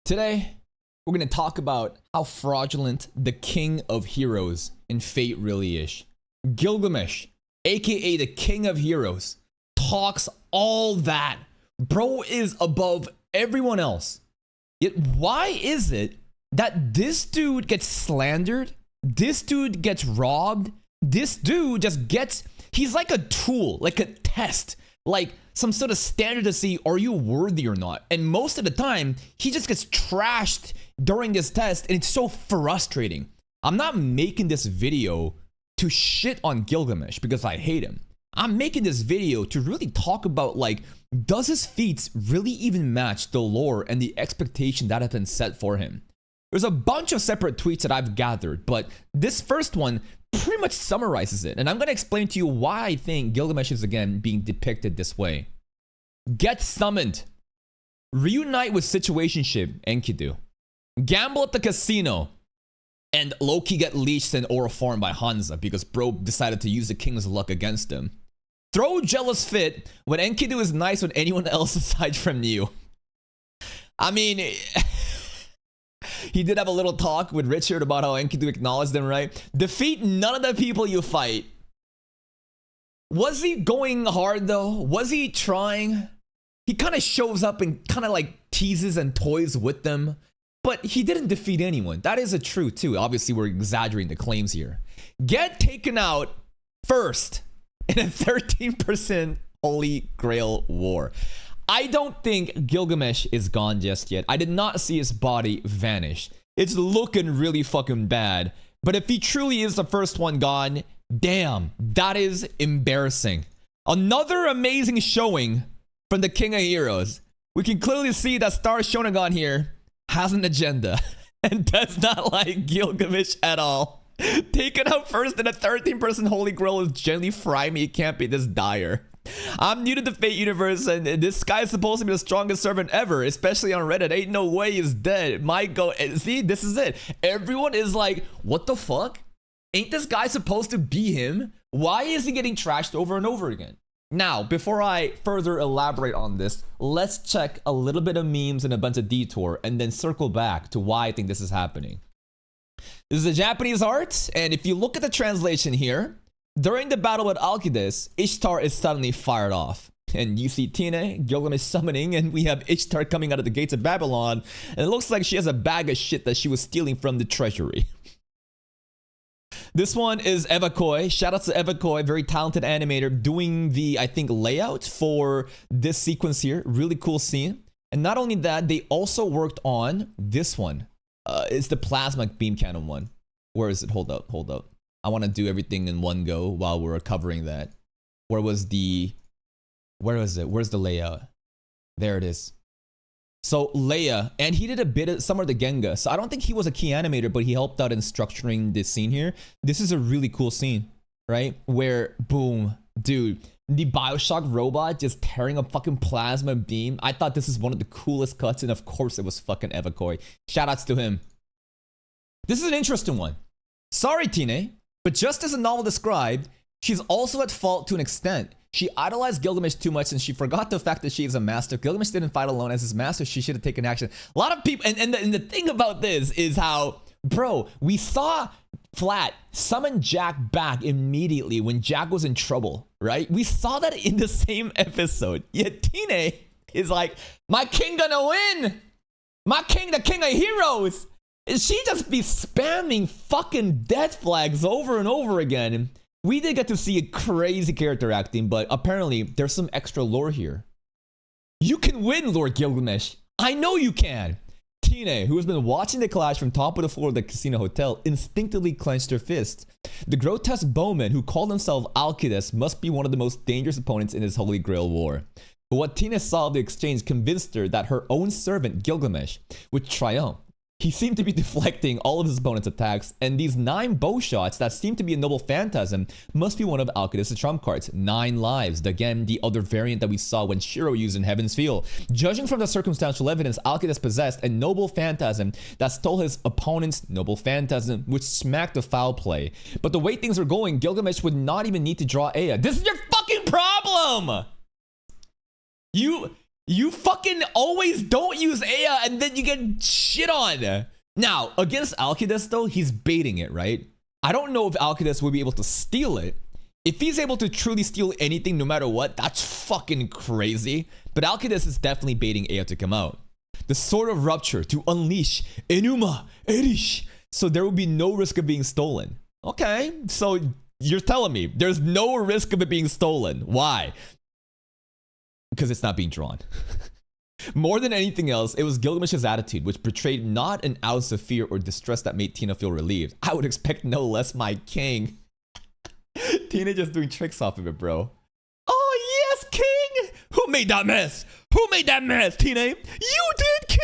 Today, we're going to talk about how fraudulent the king of heroes in Fate really is. Gilgamesh, aka the king of heroes, talks all that. Bro is above everyone else. Yet why is it that this dude gets slandered? This dude gets robbed? This dude just gets... He's like a tool, like a test, like some sort of standard to see, are you worthy or not? And most of the time, he just gets trashed during this test, and it's so frustrating. I'm not making this video to shit on Gilgamesh because I hate him. I'm making this video to really talk about, like, does his feats really even match the lore and the expectation that has been set for him? There's a bunch of separate tweets that I've gathered, but this first one pretty much summarizes it, and I'm going to explain to you why I think Gilgamesh is again being depicted this way. Get summoned. Reunite with situationship Enkidu. Gamble at the casino. And Loki get leeched and aura formed by Hansa because bro decided to use the king's luck against him. Throw jealous fit when Enkidu is nice with anyone else aside from you. I mean... He did have a little talk with Richard about how Enkidu acknowledged them, right? Defeat none of the people you fight. Was he going hard though? Was he trying? He kind of shows up and kind of like teases and toys with them, but he didn't defeat anyone. That is a truth too. Obviously, we're exaggerating the claims here. Get taken out first in a 13% Holy Grail war. I don't think Gilgamesh is gone just yet. I did not see his body vanish. It's looking really fucking bad. But if he truly is the first one gone, damn, that is embarrassing. Another amazing showing from the King of Heroes. We can clearly see that Star Shonagon here has an agenda and does not like Gilgamesh at all. Taken out first in a 13% Holy Grail is generally fry me. It can't be this dire. I'm new to the Fate universe, and this guy is supposed to be the strongest servant ever, especially on Reddit. Ain't no way he's dead. Might go. See, this is it. Everyone is like, what the fuck? Ain't this guy supposed to be him? Why is he getting trashed over and over again? Now, before I further elaborate on this, let's check a little bit of memes and a bunch of detour, and then circle back to why I think this is happening. This is a Japanese art, and if you look at the translation here, during the battle with Alcides, Ishtar is suddenly fired off. And you see Tine, Gilgamesh summoning, and we have Ishtar coming out of the gates of Babylon. And it looks like she has a bag of shit that she was stealing from the treasury. This one is Eva Koi. Shout out to Eva Koi, very talented animator, doing the, I think, layout for this sequence here. Really cool scene. And not only that, they also worked on this one. It's the plasma beam cannon one. Where is it? Hold up, hold up. I want to do everything in one go while we're covering that. Where is it? Where's the layout? There it is. So Leia, and he did a bit of some of the Genga. So I don't think he was a key animator, but he helped out in structuring this scene here. This is a really cool scene, right? Where, boom, dude, the Bioshock robot just tearing a fucking plasma beam. I thought this is one of the coolest cuts, and of course it was fucking Eva Koi. Shoutouts to him. This is an interesting one. Sorry, Tine. But just as the novel described, she's also at fault to an extent. She idolized Gilgamesh too much and she forgot the fact that she is a master. Gilgamesh didn't fight alone as his master. She should have taken action. A lot of people, and the thing about this is how, bro, we saw Flat summon Jack back immediately when Jack was in trouble, right? We saw that in the same episode. Yet Tine is like, my king gonna win! My king, the king of heroes! She just be spamming fucking death flags over and over again. We did get to see a crazy character acting, but apparently there's some extra lore here. You can win, Lord Gilgamesh. I know you can. Tine, who has been watching the clash from top of the floor of the casino hotel, instinctively clenched her fist. The grotesque bowman who called himself Alcides must be one of the most dangerous opponents in his Holy Grail war. But what Tine saw of the exchange convinced her that her own servant, Gilgamesh, would triumph. He seemed to be deflecting all of his opponent's attacks, and these 9 bow shots that seem to be a noble phantasm must be one of Alcides' trump cards. 9 lives, again, the other variant that we saw when Shiro used in Heaven's Field. Judging from the circumstantial evidence, Alcides possessed a noble phantasm that stole his opponent's noble phantasm, which smacked the foul play. But the way things are going, Gilgamesh would not even need to draw Ea. This is your fucking problem! You fucking always don't use Aya and then you get shit on. Now, against Alcides though, he's baiting it, right? I don't know if Alcides will be able to steal it. If he's able to truly steal anything no matter what, that's fucking crazy. But Alcides is definitely baiting Aya to come out. The Sword of Rupture to unleash Enuma Elish. So there will be no risk of being stolen. Okay, so you're telling me there's no risk of it being stolen. Why? Because it's not being drawn. More than anything else, it was Gilgamesh's attitude, which betrayed not an ounce of fear or distress that made Tina feel relieved. I would expect no less, my king. Tina just doing tricks off of it, bro. Oh, yes, king! Who made that mess? Who made that mess, Tina? You did, king!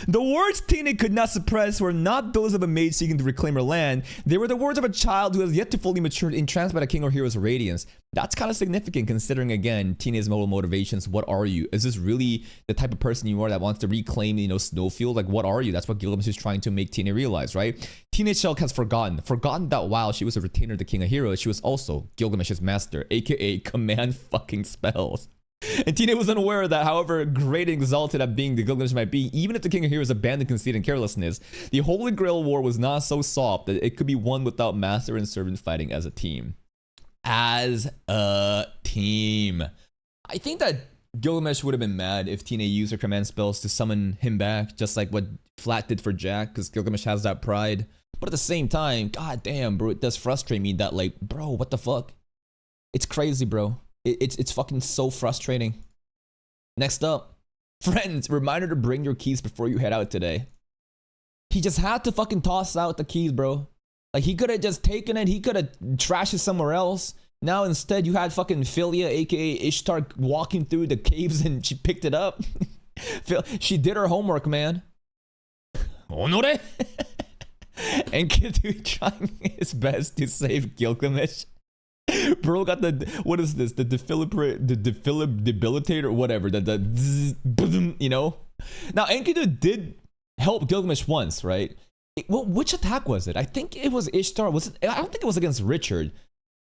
The words Tina could not suppress were not those of a maid seeking to reclaim her land. They were the words of a child who has yet to fully mature, entranced by the king or hero's radiance. That's kind of significant considering, again, Tina's motivations. What are you? Is this really the type of person you are that wants to reclaim, you know, Snowfield? Like, what are you? That's what Gilgamesh is trying to make Tina realize, right? Tina Shelk has forgotten that while she was a retainer of the king of heroes, she was also Gilgamesh's master, aka command fucking spells. And Tina was unaware that however great and exalted at being the Gilgamesh might be, even if the king of heroes abandoned conceit and carelessness, the Holy Grail War was not so soft that it could be won without master and servant fighting as a team. As a team. I think that Gilgamesh would have been mad if Tina used her command spells to summon him back, just like what Flat did for Jack, because Gilgamesh has that pride. But at the same time, god damn, bro, it does frustrate me that, like, bro, what the fuck? It's crazy, bro. It's fucking so frustrating. Next up, friends, reminder to bring your keys before you head out today. He just had to fucking toss out the keys, bro. Like, he could have just taken it. He could have trashed it somewhere else. Now, instead, you had fucking Philia, aka Ishtar, walking through the caves and she picked it up. She did her homework, man. Honore? And Enkidu trying his best to save Gilgamesh. Bro got the, what is this? The debilitator, whatever. You know? Now, Enkidu did help Gilgamesh once, right? Well, which attack was it? I think it was Ishtar. Was it? I don't think it was against Richard.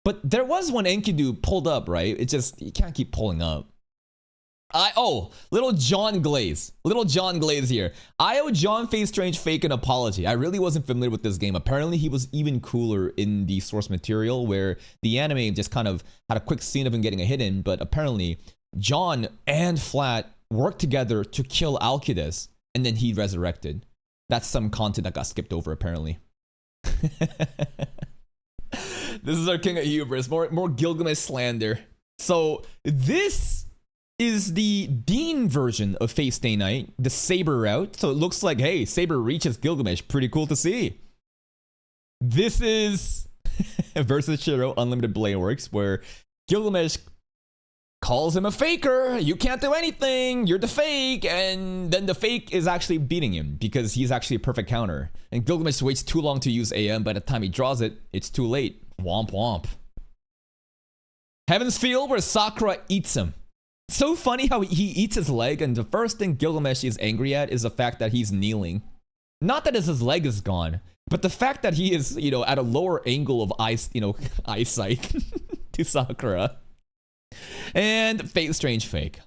But there was one Enkidu pulled up, right? It just, you can't keep pulling up. Little John Glaze. Little John Glaze here. I owe John Face Strange Fake an apology. I really wasn't familiar with this game. Apparently, he was even cooler in the source material, where the anime just kind of had a quick scene of him getting a hit in, but apparently, John and Flat worked together to kill Alcides, and then he resurrected. That's some content that got skipped over, apparently. This is our King of Hubris. More Gilgamesh slander. So, this is the Dean version of Fate Stay Night, the Saber route. So it looks like, hey, Saber reaches Gilgamesh. Pretty cool to see. This is versus Shiro Unlimited Blade Works, where Gilgamesh calls him a faker. You can't do anything. You're the fake. And then the fake is actually beating him because he's actually a perfect counter. And Gilgamesh waits too long to use AM. By the time he draws it, it's too late. Womp womp. Heaven's Field, where Sakura eats him. So funny how he eats his leg, and the first thing Gilgamesh is angry at is the fact that he's kneeling. Not that his leg is gone, but the fact that he is, you know, at a lower angle of eyesight to Sakura. And Fate Strange Fake.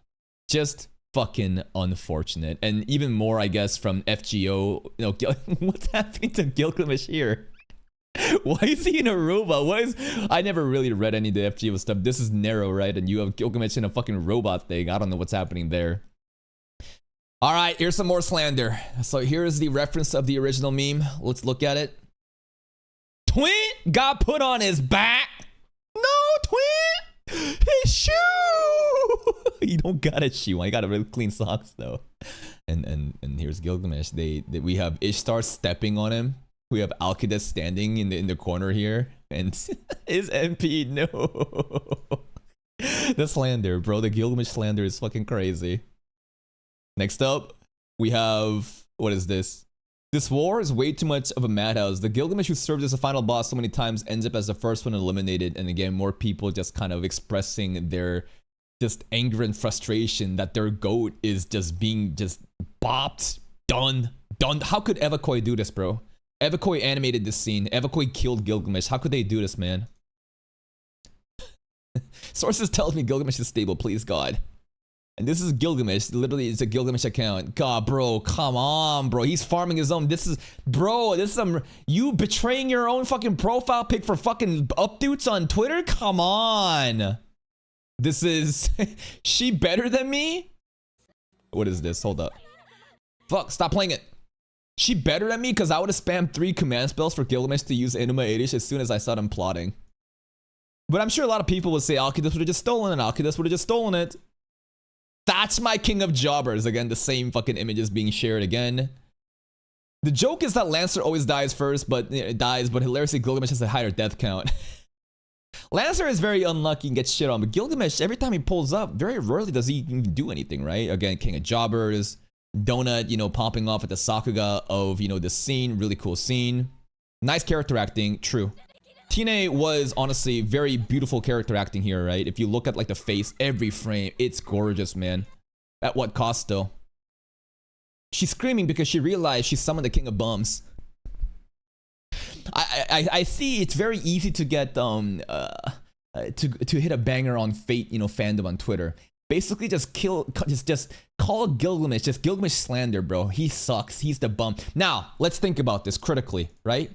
Just fucking unfortunate. And even more, I guess, from FGO. You know, what's happening to Gilgamesh here? Why is he in a robot? I never really read any of the FGO stuff. This is narrow, right? And you have Gilgamesh in a fucking robot thing. I don't know what's happening there. All right, here's some more slander. So here's the reference of the original meme. Let's look at it. Twin got put on his back. No, Twin! His shoe! You don't got a shoe. I got a really clean socks, though. And here's Gilgamesh. We have Ishtar stepping on him. We have Alcides standing in the corner here, and his MP, no. The slander, bro. The Gilgamesh slander is fucking crazy. Next up, we have, what is this? This war is way too much of a madhouse. The Gilgamesh who served as a final boss so many times ends up as the first one eliminated, and again, more people just kind of expressing their just anger and frustration that their goat is just being just bopped, done. How could Evakoi do this, bro? Evakoi animated this scene. Evakoi killed Gilgamesh. How could they do this, man? Sources tell me Gilgamesh is stable, please God. And this is Gilgamesh. Literally, it's a Gilgamesh account. God, bro, come on, bro. He's farming his own. This is some, you betraying your own fucking profile pic for fucking updates on Twitter? Come on. This is, she better than me? What is this? Hold up. Fuck, stop playing it. She better than me? Because I would have spammed 3 command spells for Gilgamesh to use Enuma Elish as soon as I saw them plotting. But I'm sure a lot of people would say Alkidus would have just stolen it. Alkidus would have just stolen it. That's my king of jobbers. Again, the same fucking images being shared again. The joke is that Lancer always dies first, but hilariously Gilgamesh has a higher death count. Lancer is very unlucky and gets shit on, but Gilgamesh, every time he pulls up, very rarely does he even do anything, right? Again, king of jobbers, Donut, popping off at the Sakuga of, the scene, really cool scene. Nice character acting, true. Tine was honestly very beautiful character acting here, right? If you look at like the face, every frame, it's gorgeous, man. At what cost though? She's screaming because she realized she summoned the king of bums. I see it's very easy to get to hit a banger on Fate, fandom on Twitter. Basically just call Gilgamesh, just Gilgamesh slander, bro. He sucks. He's the bum. Now, let's think about this critically, right?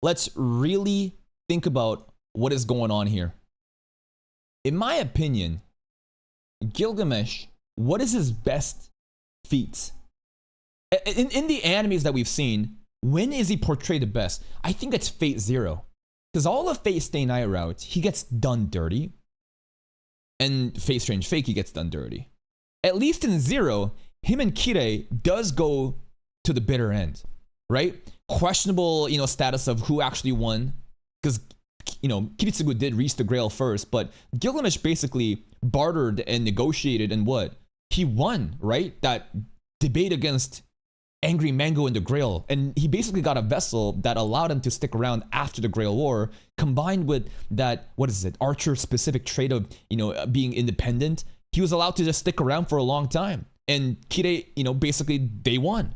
Let's really think about what is going on here. In my opinion, Gilgamesh, what is his best feats? In the animes that we've seen, when is he portrayed the best? I think it's Fate Zero. Because all of Fate Stay Night routes, he gets done dirty. And Fate Strange Fake, he gets done dirty. At least in Zero, him and Kirei does go to the bitter end, right? Questionable, status of who actually won. Because, Kiritsugu did reach the Grail first, but Gilgamesh basically bartered and negotiated, and what? He won, right? That debate against Angry Mango and the Grail, and he basically got a vessel that allowed him to stick around after the Grail War, combined with that, Archer specific trait of, being independent. He was allowed to just stick around for a long time, and Kirei, basically they won.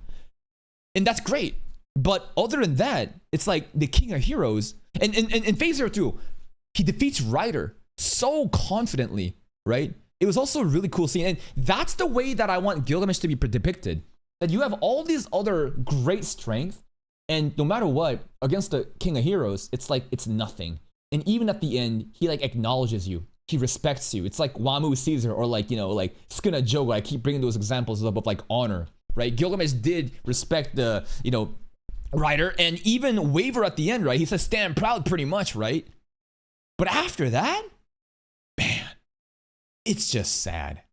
And that's great. But other than that, it's like the King of Heroes, and in Phase Zero 2, he defeats Ryder so confidently, right? It was also a really cool scene, and that's the way that I want Gilgamesh to be depicted. That you have all these other great strength, and no matter what, against the King of Heroes, it's like, it's nothing. And even at the end, he like acknowledges you. He respects you. It's like Wamu Caesar, or like, like Skuna Jogo. I keep bringing those examples up of like honor, right? Gilgamesh did respect the, Ryder, and even waver at the end, right? He says, stand proud pretty much, right? But after that, man, it's just sad.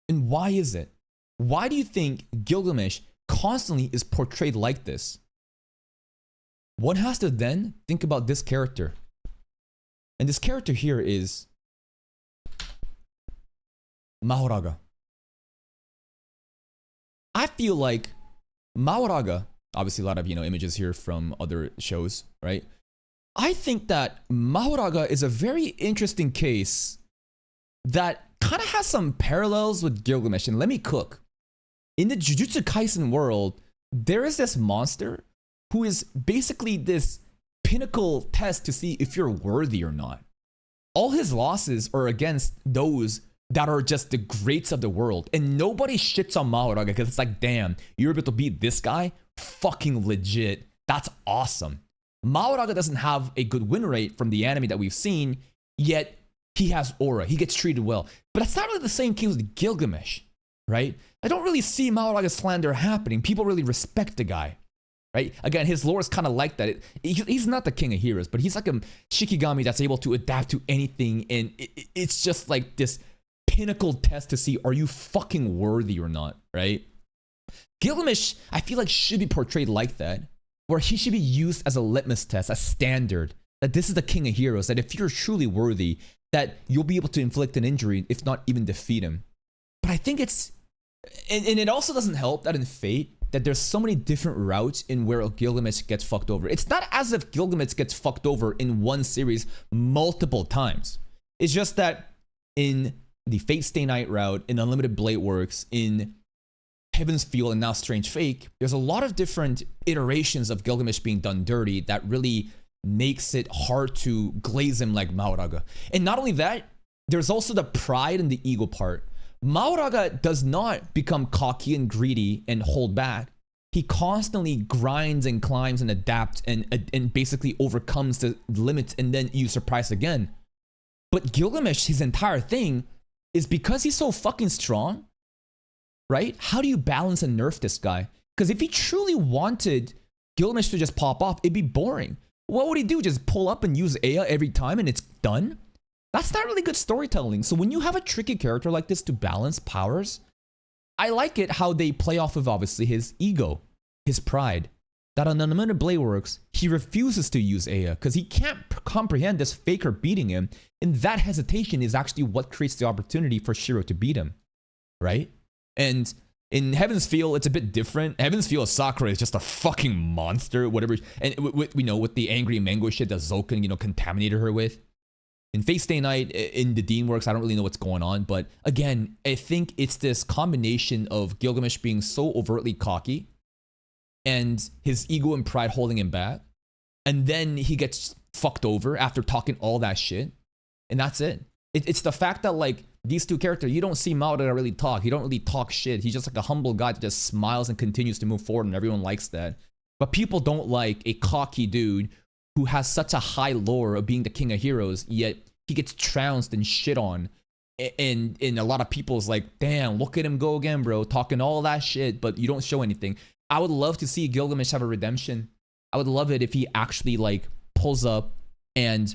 And why is it? Why do you think Gilgamesh constantly is portrayed like this? One has to then think about this character. And this character here is Mahoraga. I feel like Mahoraga, obviously a lot of, images here from other shows, right? I think that Mahoraga is a very interesting case that kind of has some parallels with Gilgamesh. And let me cook. In the Jujutsu Kaisen world, there is this monster who is basically this pinnacle test to see if you're worthy or not. All his losses are against those that are just the greats of the world. And nobody shits on Mahoraga because it's like, damn, you're able to beat this guy? Fucking legit. That's awesome. Mahoraga doesn't have a good win rate from the anime that we've seen, yet he has aura. He gets treated well. But that's not really the same case with Gilgamesh, right? I don't really see Mahoraga slander happening. People really respect the guy, right? Again, his lore is kind of like that. He's not the King of Heroes, but he's like a Shikigami that's able to adapt to anything. And it's just like this pinnacle test to see, are you fucking worthy or not, right? Gilgamesh, I feel like, should be portrayed like that, where he should be used as a litmus test, a standard, that this is the King of Heroes, that if you're truly worthy, that you'll be able to inflict an injury, if not even defeat him. But I think it's, and it also doesn't help that in Fate, that there's so many different routes in where Gilgamesh gets fucked over. It's not as if Gilgamesh gets fucked over in one series multiple times. It's just that in the Fate Stay Night route, in Unlimited Blade Works, in Heaven's Feel, and now Strange Fake, there's a lot of different iterations of Gilgamesh being done dirty that really makes it hard to glaze him like Mahoraga. And not only that, there's also the pride and the ego part, Maoraga does not become cocky and greedy and hold back. He constantly grinds and climbs and adapts and basically overcomes the limits, and then you surprise again. But Gilgamesh, his entire thing is because he's so fucking strong, right? How do you balance and nerf this guy? Because if he truly wanted Gilgamesh to just pop off, it'd be boring. What would he do? Just pull up and use Ea every time and it's done? That's not really good storytelling. So when you have a tricky character like this to balance powers, I like it how they play off of obviously his ego, his pride. That on Unlimited Blade Works, he refuses to use Ea because he can't comprehend this faker beating him. And that hesitation is actually what creates the opportunity for Shiro to beat him, right? And in Heaven's Feel, it's a bit different. Heaven's Feel, Sakura is just a fucking monster, whatever. And we know with the angry mango shit that Zulkin, you know, contaminated her with. In Fate Stay Night, in the Dean Works, I don't really know what's going on. But again, I think it's this combination of Gilgamesh being so overtly cocky and his ego and pride holding him back. And then he gets fucked over after talking all that shit. And that's it. It's the fact that, like, these two characters, you don't see Maoraga really talk. He don't really talk shit. He's just like a humble guy that just smiles and continues to move forward, and everyone likes that. But people don't like a cocky dude who has such a high lore of being the king of heroes, yet he gets trounced and shit on. And a lot of people's like, damn, look at him go again, bro, talking all that shit, but you don't show anything. I would love to see Gilgamesh have a redemption. I would love it if he actually, like, pulls up and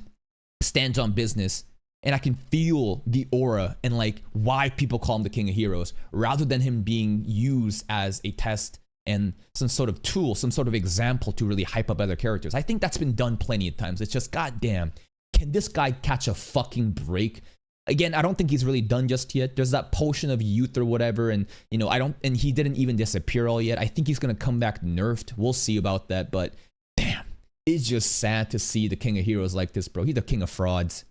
stands on business, and I can feel the aura and, like, why people call him the king of heroes, rather than him being used as a test and some sort of tool, some sort of example to really hype up other characters. I think that's been done plenty of times. It's just, goddamn, can this guy catch a fucking break? Again, I don't think he's really done just yet. There's that potion of youth or whatever, and, you know, and he didn't even disappear all yet. I think he's gonna come back nerfed. We'll see about that, but damn, it's just sad to see the king of heroes like this, bro. He's the king of frauds.